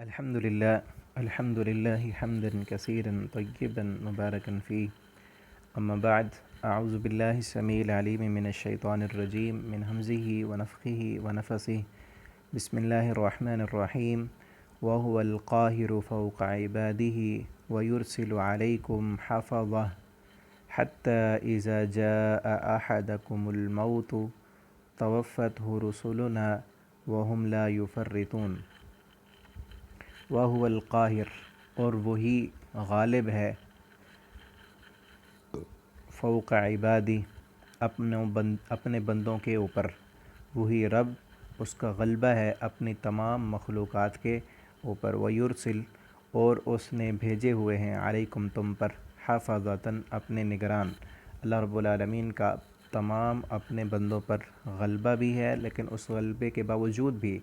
الحمد لله حمدا كثيرا طيبا مباركا فيه. أما بعد، أعوذ بالله السميع العليم من الشيطان الرجيم من همزه ونفخه ونفثه. بسم الله الرحمن الرحيم. وهو القاهر فوق عباده ويرسل عليكم حفظه حتى إذا جاء أحدكم الموت توفته رسلنا وهم لا يفرطون. وَهُوَ القاہر، اور وہی غالب ہے، فوق عبادی، اپنے بندوں کے اوپر. وہی رب، اس کا غلبہ ہے اپنی تمام مخلوقات کے اوپر. وَيُرْسِل، اور اس نے بھیجے ہوئے ہیں، علیکم تم پر، حفظتاً، اپنے نگران. اللہ رب العالمین کا تمام اپنے بندوں پر غلبہ بھی ہے، لیکن اس غلبے کے باوجود بھی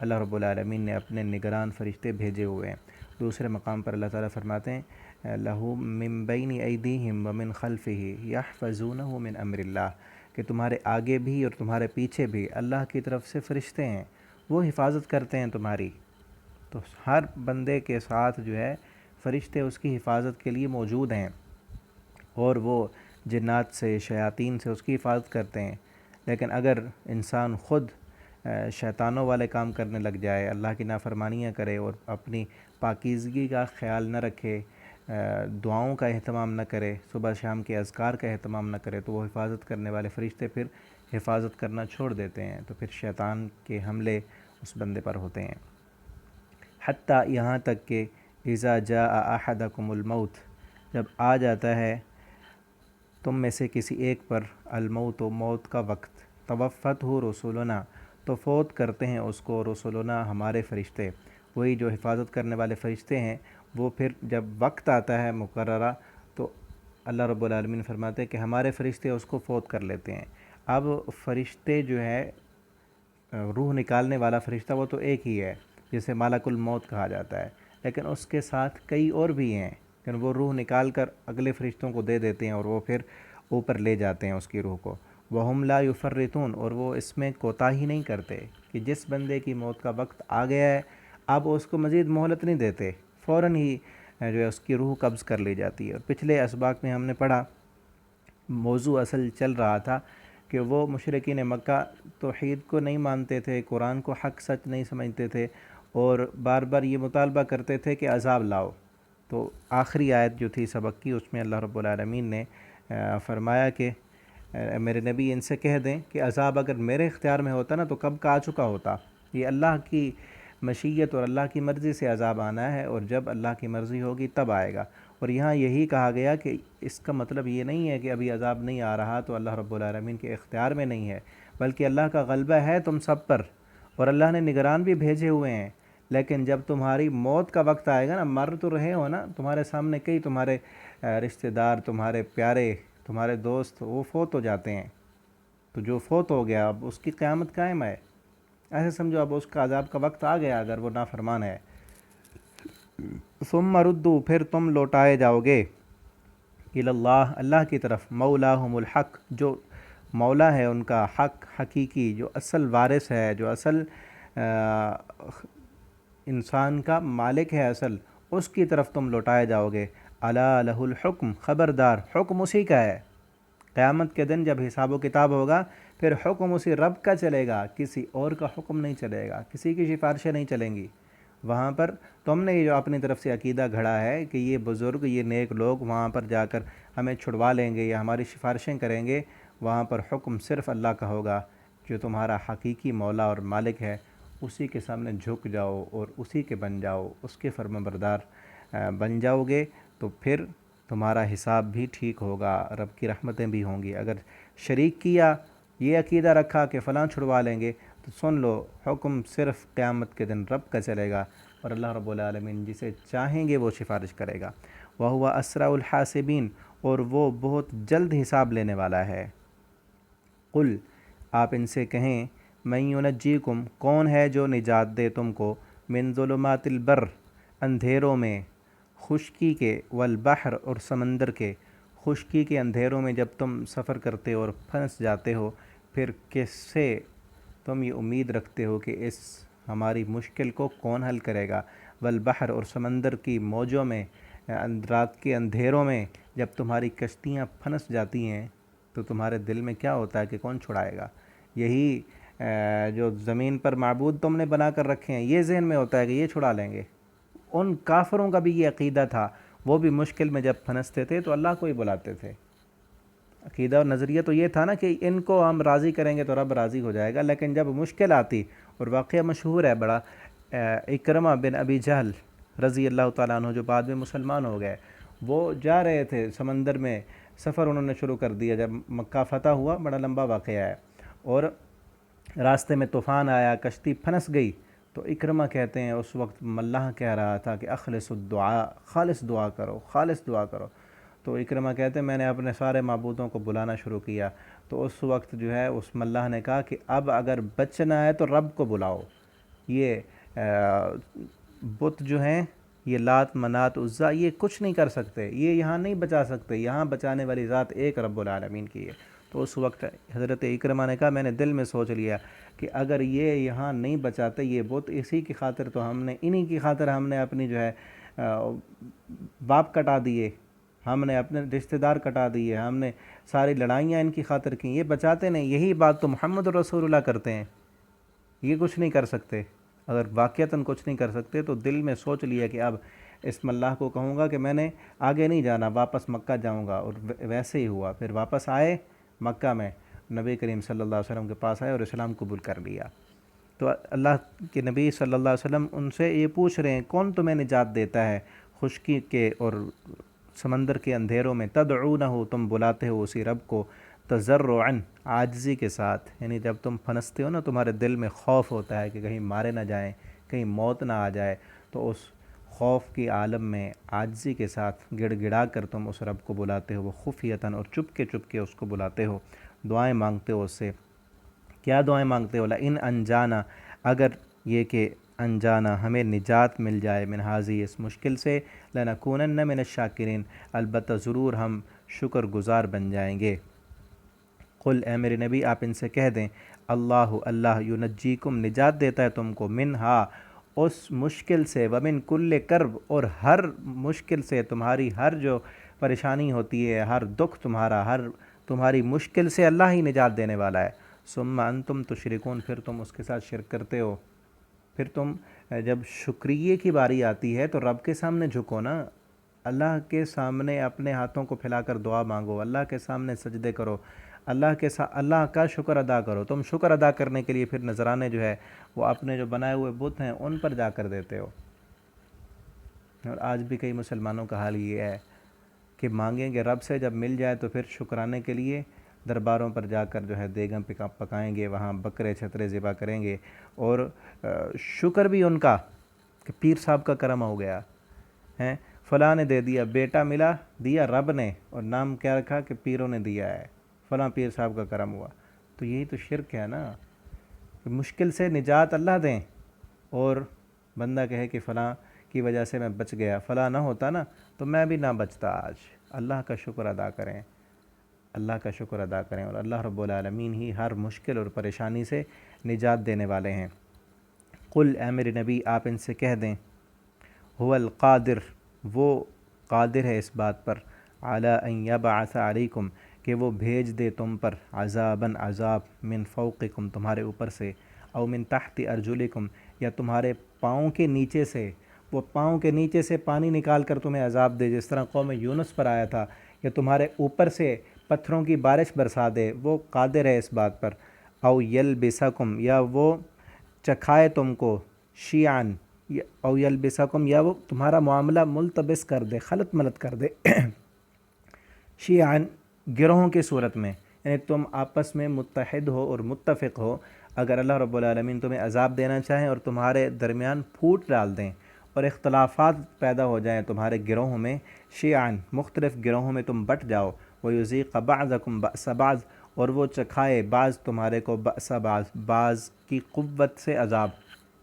اللہ رب العالمین نے اپنے نگران فرشتے بھیجے ہوئے ہیں. دوسرے مقام پر اللہ تعالیٰ فرماتے ہیں لَهُ مِن بَيْنِ أَيْدِيهِمْ وَمِنْ خَلْفِهِ يَحْفَظُونَهُ مِنْ أَمْرِ اللَّهِ، کہ تمہارے آگے بھی اور تمہارے پیچھے بھی اللہ کی طرف سے فرشتے ہیں، وہ حفاظت کرتے ہیں تمہاری. تو ہر بندے کے ساتھ جو ہے فرشتے اس کی حفاظت کے لیے موجود ہیں، اور وہ جنات سے، شیاطین سے اس کی حفاظت کرتے ہیں. لیکن اگر انسان خود شیطانوں والے کام کرنے لگ جائے، اللہ کی نافرمانیاں کرے اور اپنی پاکیزگی کا خیال نہ رکھے، دعاؤں کا اہتمام نہ کرے، صبح شام کے اذکار کا اہتمام نہ کرے، تو وہ حفاظت کرنے والے فرشتے پھر حفاظت کرنا چھوڑ دیتے ہیں، تو پھر شیطان کے حملے اس بندے پر ہوتے ہیں. حتیٰ، یہاں تک کہ اذا جاء احدکم الموت، جب آ جاتا ہے تم میں سے کسی ایک پر الموت، موت کا وقت، توفتہ رسولنا، تو فوت کرتے ہیں اس کو رسولنا، ہمارے فرشتے. وہی جو حفاظت کرنے والے فرشتے ہیں، وہ پھر جب وقت آتا ہے مقررہ، تو اللہ رب العالمین فرماتے ہیں کہ ہمارے فرشتے اس کو فوت کر لیتے ہیں. اب فرشتے جو ہے، روح نکالنے والا فرشتہ وہ تو ایک ہی ہے، جسے ملک الموت کہا جاتا ہے، لیکن اس کے ساتھ کئی اور بھی ہیں، لیکن وہ روح نکال کر اگلے فرشتوں کو دے دیتے ہیں اور وہ پھر اوپر لے جاتے ہیں اس کی روح کو. وَهُمْ لَا يُفَرِّطُونَ، اور وہ اس میں کوتاہی نہیں کرتے کہ جس بندے کی موت کا وقت آ گیا ہے اب اس کو مزید مہلت نہیں دیتے، فوراً ہی جو ہے اس کی روح قبض کر لی جاتی ہے. اور پچھلے اسباق میں ہم نے پڑھا، موضوع اصل چل رہا تھا کہ وہ مشرکین مکہ توحید کو نہیں مانتے تھے، قرآن کو حق سچ نہیں سمجھتے تھے، اور بار بار یہ مطالبہ کرتے تھے کہ عذاب لاؤ. تو آخری آیت جو تھی سبق کی، اس میں اللہ رب العالمین نے فرمایا کہ میرے نبی ان سے کہہ دیں کہ عذاب اگر میرے اختیار میں ہوتا نا تو کب کا آ چکا ہوتا. یہ اللہ کی مشیت اور اللہ کی مرضی سے عذاب آنا ہے، اور جب اللہ کی مرضی ہوگی تب آئے گا. اور یہاں یہی کہا گیا کہ اس کا مطلب یہ نہیں ہے کہ ابھی عذاب نہیں آ رہا تو اللہ رب العالمین کے اختیار میں نہیں ہے، بلکہ اللہ کا غلبہ ہے تم سب پر، اور اللہ نے نگران بھی بھیجے ہوئے ہیں. لیکن جب تمہاری موت کا وقت آئے گا نا، مر تو رہے ہو نا، تمہارے سامنے کئی تمہارے رشتہ دار، تمہارے پیارے، تمہارے دوست وہ فوت ہو جاتے ہیں. تو جو فوت ہو گیا اب اس کی قیامت قائم ہے، ایسے سمجھو اب اس کا عذاب کا وقت آ گیا اگر وہ نافرمان ہے. ثم ردوا، پھر تم لوٹائے جاؤ گے، الی اللہ، اللہ کی طرف، مولاہم الحق، جو مولا ہے ان کا حق، حقیقی، جو اصل وارث ہے، جو اصل انسان کا مالک ہے اصل، اس کی طرف تم لوٹائے جاؤ گے. الا لہ الحکم، خبردار حکم اسی کا ہے. قیامت کے دن جب حساب و کتاب ہوگا پھر حکم اسی رب کا چلے گا، کسی اور کا حکم نہیں چلے گا، کسی کی سفارشیں نہیں چلیں گی. وہاں پر تم نے جو اپنی طرف سے عقیدہ گھڑا ہے کہ یہ بزرگ، یہ نیک لوگ وہاں پر جا کر ہمیں چھڑوا لیں گے یا ہماری سفارشیں کریں گے، وہاں پر حکم صرف اللہ کا ہوگا جو تمہارا حقیقی مولا اور مالک ہے. اسی کے سامنے جھک جاؤ اور اسی کے بن جاؤ، اس کے فرما بردار بن جاؤ گے، تو پھر تمہارا حساب بھی ٹھیک ہوگا، رب کی رحمتیں بھی ہوں گی. اگر شریک کیا، یہ عقیدہ رکھا کہ فلاں چھڑوا لیں گے، تو سن لو حکم صرف قیامت کے دن رب کا چلے گا، اور اللہ رب العالمین جسے چاہیں گے وہ سفارش کرے گا. وَهُوَ أَسْرَعُ الْحَاسِبِينَ، اور وہ بہت جلد حساب لینے والا ہے. قل، آپ ان سے کہیں، مَن يُنَجِّيكُمْ، کون ہے جو نجات دے تم کو، من ظلمات البر، اندھیروں میں، خشکی کے، والبحر، اور سمندر کے. خشکی کے اندھیروں میں جب تم سفر کرتے ہو اور پھنس جاتے ہو، پھر کس سے تم یہ امید رکھتے ہو کہ اس ہماری مشکل کو کون حل کرے گا؟ والبحر، اور سمندر کی موجوں میں، رات کے اندھیروں میں جب تمہاری کشتیاں پھنس جاتی ہیں تو تمہارے دل میں کیا ہوتا ہے کہ کون چھڑائے گا؟ یہی جو زمین پر معبود تم نے بنا کر رکھے ہیں، یہ ذہن میں ہوتا ہے کہ یہ چھڑا لیں گے۔ ان کافروں کا بھی یہ عقیدہ تھا، وہ بھی مشکل میں جب پھنستے تھے تو اللہ کو ہی بلاتے تھے۔ عقیدہ اور نظریہ تو یہ تھا نا کہ ان کو ہم راضی کریں گے تو رب راضی ہو جائے گا، لیکن جب مشکل آتی، اور واقعہ مشہور ہے بڑا، اکرمہ بن ابی جہل رضی اللہ تعالیٰ عنہ جو بعد میں مسلمان ہو گئے، وہ جا رہے تھے سمندر میں، سفر انہوں نے شروع کر دیا جب مکہ فتح ہوا، بڑا لمبا واقعہ ہے، اور راستے میں طوفان آیا، کشتی پھنس گئی، تو اکرمہ کہتے ہیں اس وقت ملاح کہہ رہا تھا کہ اخلص الدعاء، خالص دعا کرو، خالص دعا کرو۔ تو اکرمہ کہتے ہیں میں نے اپنے سارے معبودوں کو بلانا شروع کیا، تو اس وقت جو ہے اس ملاح نے کہا کہ اب اگر بچنا ہے تو رب کو بلاؤ، یہ بت جو ہیں، یہ لات منات عزا، یہ کچھ نہیں کر سکتے، یہ یہاں نہیں بچا سکتے، یہاں بچانے والی ذات ایک رب العالمین کی ہے۔ تو اس وقت حضرت اکرمہ نے کہا میں نے دل میں سوچ لیا کہ اگر یہ یہاں نہیں بچاتے یہ بت، اسی کی خاطر تو ہم نے، انہی کی خاطر ہم نے اپنی جو ہے باپ کٹا دیے، ہم نے اپنے رشتہ دار کٹا دیے، ہم نے ساری لڑائیاں ان کی خاطر کی، یہ بچاتے نہیں، یہی بات تو محمد رسول اللہ کرتے ہیں، یہ کچھ نہیں کر سکتے۔ اگر واقعتاً کچھ نہیں کر سکتے تو دل میں سوچ لیا کہ اب اس ملاح کو کہوں گا کہ میں نے آگے نہیں جانا، واپس مکہ جاؤں گا، اور ویسے ہی ہوا۔ پھر واپس آئے مکہ میں، نبی کریم صلی اللہ علیہ وسلم کے پاس آئے اور اسلام قبول کر لیا۔ تو اللہ کے نبی صلی اللہ علیہ وسلم ان سے یہ پوچھ رہے ہیں کون تمہیں نجات دیتا ہے خشکی کے اور سمندر کے اندھیروں میں؟ تدعونہ، تم بلاتے ہو اسی رب کو، تضرعاً، عاجزی کے ساتھ، یعنی جب تم پھنستے ہو نا، تمہارے دل میں خوف ہوتا ہے کہ کہیں مارے نہ جائیں، کہیں موت نہ آ جائے، تو اس خوف کی عالم میں عاجزی کے ساتھ گڑ گڑا کر تم اس رب کو بلاتے ہو، وہ خفیتاً، اور چپ کے اس کو بلاتے ہو، دعائیں مانگتے ہو اس سے۔ کیا دعائیں مانگتے ہو؟ لئن انجانا، اگر یہ کہ انجانا ہمیں نجات مل جائے، من حاضی، اس مشکل سے، لنکونن من الشاکرین، البتہ ضرور ہم شکر گزار بن جائیں گے۔ قل، اے میرے نبی آپ ان سے کہہ دیں، اللہ، اللہ، ینجیکم، نجات دیتا ہے تم کو، منہا، اس مشکل سے، ومن کل کرب، اور ہر مشکل سے، تمہاری ہر جو پریشانی ہوتی ہے، ہر دکھ تمہارا، ہر تمہاری مشکل سے اللہ ہی نجات دینے والا ہے۔ ثم انتم تشرکون، پھر تم اس کے ساتھ شرک کرتے ہو۔ پھر تم جب شکریہ کی باری آتی ہے تو رب کے سامنے جھکو نا، اللہ کے سامنے اپنے ہاتھوں کو پھیلا کر دعا مانگو، اللہ کے سامنے سجدے کرو، اللہ کا شکر ادا کرو۔ تم شکر ادا کرنے کے لیے پھر نذرانے جو ہے وہ اپنے جو بنائے ہوئے بت ہیں ان پر جا کر دیتے ہو۔ اور آج بھی کئی مسلمانوں کا حال یہ ہے کہ مانگیں گے رب سے، جب مل جائے تو پھر شکرانے کے لیے درباروں پر جا کر جو ہے دیگم پکائیں گے، وہاں بکرے چھترے ذبح کریں گے، اور شکر بھی ان کا کہ پیر صاحب کا کرم ہو گیا ہیں، فلاں نے دے دیا، بیٹا ملا، دیا رب نے، اور نام کیا رکھا کہ پیروں نے دیا ہے، فلاں پیر صاحب کا کرم ہوا۔ تو یہی تو شرک ہے نا، کہ مشکل سے نجات اللہ دیں، اور بندہ کہے کہ فلاں کی وجہ سے میں بچ گیا، فلاں نہ ہوتا نا تو میں بھی نہ بچتا آج۔ اللہ کا شکر ادا کریں، اللہ کا شکر ادا کریں، اور اللہ رب العالمین ہی ہر مشکل اور پریشانی سے نجات دینے والے ہیں۔ قل، اے میرے نبی آپ ان سے کہہ دیں، هو القادر، وہ قادر ہے اس بات پر، علی ان یبعث علیکم، کہ وہ بھیج دے تم پر، عذاباً، عذاب، من فوقکم، تمہارے اوپر سے، او من تحت ارجلکم، یا تمہارے پاؤں کے نیچے سے، وہ پاؤں کے نیچے سے پانی نکال کر تمہیں عذاب دے، جس طرح قوم یونس پر آیا تھا، یا تمہارے اوپر سے پتھروں کی بارش برسا دے، وہ قادر ہے اس بات پر، او یلبسکم، یا وہ چکھائے تم کو، شیعاً، او یلبسکم، یا وہ تمہارا معاملہ ملتبس کر دے، خلط ملط کر دے، شیعاً، گروہوں کی صورت میں، یعنی تم آپس میں متحد ہو اور متفق ہو، اگر اللہ رب العالمین تمہیں عذاب دینا چاہیں اور تمہارے درمیان پھوٹ ڈال دیں اور اختلافات پیدا ہو جائیں تمہارے گروہوں میں، شیعاً، مختلف گروہوں میں تم بٹ جاؤ، وَيُذِيقَ بَعْضَكُمْ بَأْسَ بَعْضٍ، اور وہ چکھائے بعض تمہارے کو بأس بعض، بعض کی قوت سے عذاب،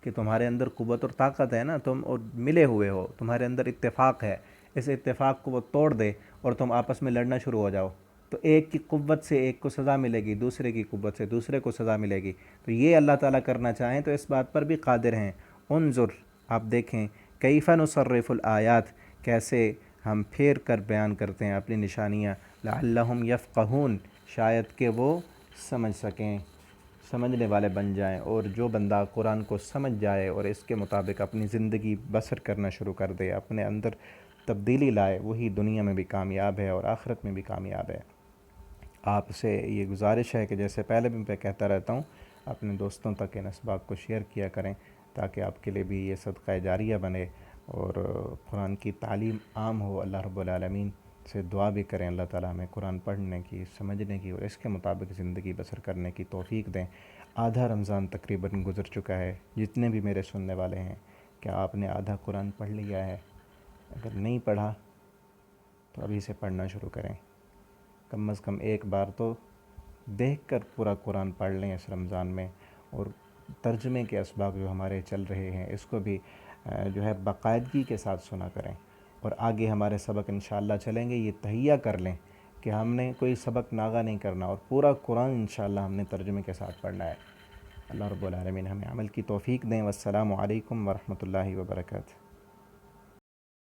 کہ تمہارے اندر قوت اور طاقت ہے نا، تم اور ملے ہوئے ہو، تمہارے اندر اتفاق ہے، اس اتفاق کو وہ توڑ دے اور تم آپس میں لڑنا شروع ہو جاؤ، تو ایک کی قوت سے ایک کو سزا ملے گی، دوسرے کی قوت سے دوسرے کو سزا ملے گی، تو یہ اللہ تعالیٰ کرنا چاہیں تو اس بات پر بھی قادر ہیں۔ انظر، آپ دیکھیں، کیف نصرف الآیات، کیسے ہم پھیر کر بیان کرتے ہیں اپنی نشانیاں، لعلہم یفقہون، شاید کہ وہ سمجھ سکیں، سمجھنے والے بن جائیں، اور جو بندہ قرآن کو سمجھ جائے اور اس کے مطابق اپنی زندگی بسر کرنا شروع کر دے، اپنے اندر تبدیلی لائے، وہی دنیا میں بھی کامیاب ہے اور آخرت میں بھی کامیاب ہے۔ آپ سے یہ گزارش ہے کہ جیسے پہلے بھی میں کہتا رہتا ہوں، اپنے دوستوں تک ان اسباق کو شیئر کیا کریں تاکہ آپ کے لیے بھی یہ صدقہ جاریہ بنے اور قرآن کی تعلیم عام ہو۔ اللہ رب العالمین سے دعا بھی کریں اللہ تعالیٰ ہمیں قرآن پڑھنے کی، سمجھنے کی اور اس کے مطابق زندگی بسر کرنے کی توفیق دیں۔ آدھا رمضان تقریباً گزر چکا ہے، جتنے بھی میرے سننے والے ہیں، کیا آپ نے آدھا قرآن پڑھ لیا ہے؟ اگر نہیں پڑھا تو ابھی سے پڑھنا شروع کریں، کم از کم ایک بار تو دیکھ کر پورا قرآن پڑھ لیں اس رمضان میں، اور ترجمے کے اسباق جو ہمارے چل رہے ہیں اس کو بھی جو ہے باقاعدگی کے ساتھ سنا کریں، اور آگے ہمارے سبق انشاءاللہ چلیں گے، یہ تہیہ کر لیں کہ ہم نے کوئی سبق ناغہ نہیں کرنا اور پورا قرآن انشاءاللہ ہم نے ترجمے کے ساتھ پڑھنا ہے۔ اللہ رب العالمین ہمیں عمل کی توفیق دیں۔ والسلام علیکم ورحمۃ اللہ وبرکاتہ۔